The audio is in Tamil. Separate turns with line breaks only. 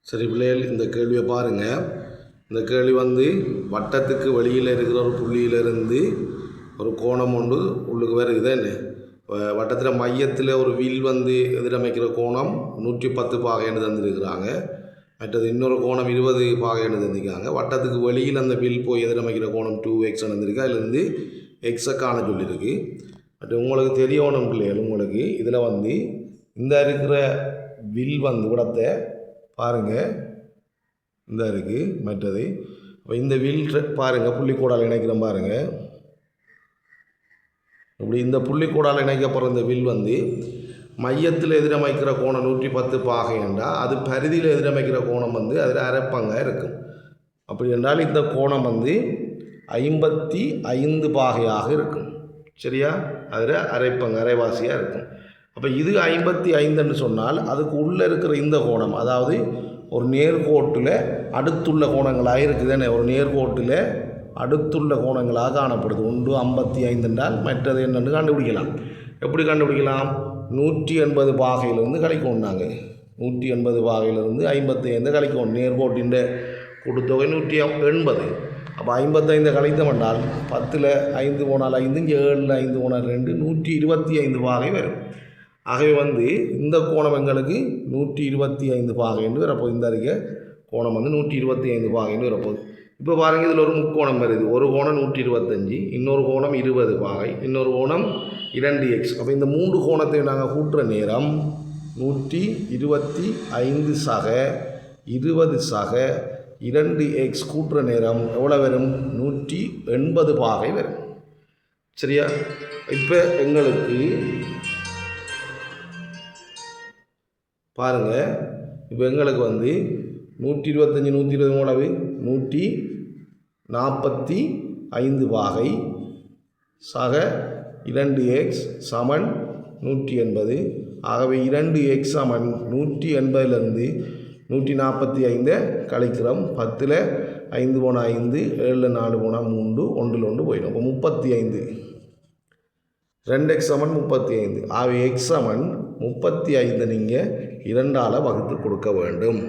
சரி பிள்ளைகள், இந்த கேள்வியை பாருங்கள். இந்த கேள்வி வட்டத்துக்கு வெளியில் இருக்கிற ஒரு புள்ளியிலிருந்து ஒரு கோணம் ஒன்று உள்ளுக்கு வருது. என்ன வட்டத்தில் மையத்தில் ஒரு வில் எதிரமைக்கிற கோணம் 110 பாகைன்னு தந்துருக்கிறாங்க. மற்றது இன்னொரு கோணம் 20 பாகைன்னு தந்திருக்காங்க. வட்டத்துக்கு வெளியில் அந்த வில் போய் எதிரமைக்கிற கோணம் 2x தந்திருக்கு. அதுலேருந்து எக்ஸை காண சொல்லியிருக்கு. பட் உங்களுக்கு தெரியணும் பிள்ளைகள், உங்களுக்கு இதில் இந்த இருக்கிற வில் விடத்தை பாருங்கள், இந்த இருக்குது. மற்றது இப்போ இந்த வில் பாருங்கள், புள்ளிக்கூடால் இணைக்கிறோம் பாருங்கள். இப்படி இந்த புள்ளிக்கூடால் இணைக்கப்படுற இந்த வில் மையத்தில் எதிரமைக்கிற கோணம் 110 பாகை என்றால் அது பரிதியில் எதிரமைக்கிற கோணம் அதில் அரைப்பங்காக இருக்கும். அப்படி என்றால் இந்த கோணம் 55 பாகையாக இருக்கும். சரியா? அதில் அரைவாசியாக இருக்கும். அப்போ இது 55ன்னு சொன்னால் அதுக்கு உள்ளே இருக்கிற இந்த கோணம், அதாவது ஒரு நேர்கோட்டில் அடுத்துள்ள கோணங்களாக இருக்குதுன்னு, ஒரு நேர்கோட்டில் அடுத்துள்ள கோணங்களாக காணப்படுது. 55 என்றால் மற்றது என்னென்னு கண்டுபிடிக்கலாம். எப்படி கண்டுபிடிக்கலாம்? 180 பாகையிலிருந்து கழிக்கணும். நாங்கள் 180 பாகையிலிருந்து 55 கழிக்கணும். நேர்கோட்டின் கூட்டுத்தொகை 180. அப்போ 55 கழித்தோம் என்றால் 10ல் 5 போனால் 5, 7ல் 5 போனால் 2, 125 பாகை வரும். ஆகவே இந்த கோணம் எங்களுக்கு 125 பாகை என்று வரப்போகுது. இந்த அறிக்கை கோணம் 125 பாகை என்று வரப்போகுது. இப்போ பாருங்கள், இதில் ஒரு முக்கோணம் வருது. ஒரு கோணம் 125, இன்னொரு கோணம் 20 பாகை, இன்னொரு கோணம் 2x. அப்போ இந்த 3 கோணத்தை நாங்கள் கூட்டுற நேரம் 125 சக 20 சக 2x கூட்டுற நேரம் எவ்வளோ வரும்? 180 பாகை வரும். சரியா? இப்போ எங்களுக்கு பாருங்கள், இப்போ எங்களுக்கு 125 120 மூலவு 145 பாகை சக 2x சமன் 180. ஆகவே 2x சமன் 180லிருந்து 145 கழிக்கிறோம். 10ல் 5 போனால் 5, 7ல் 4 போனால் 3, 1ல் 1 போயிடும். அப்போ 35. 2x சமன் 35. ஆகவே x சமன் 35 நீங்கள் 2ஆல் வகுத்து கொடுக்க வேண்டும்.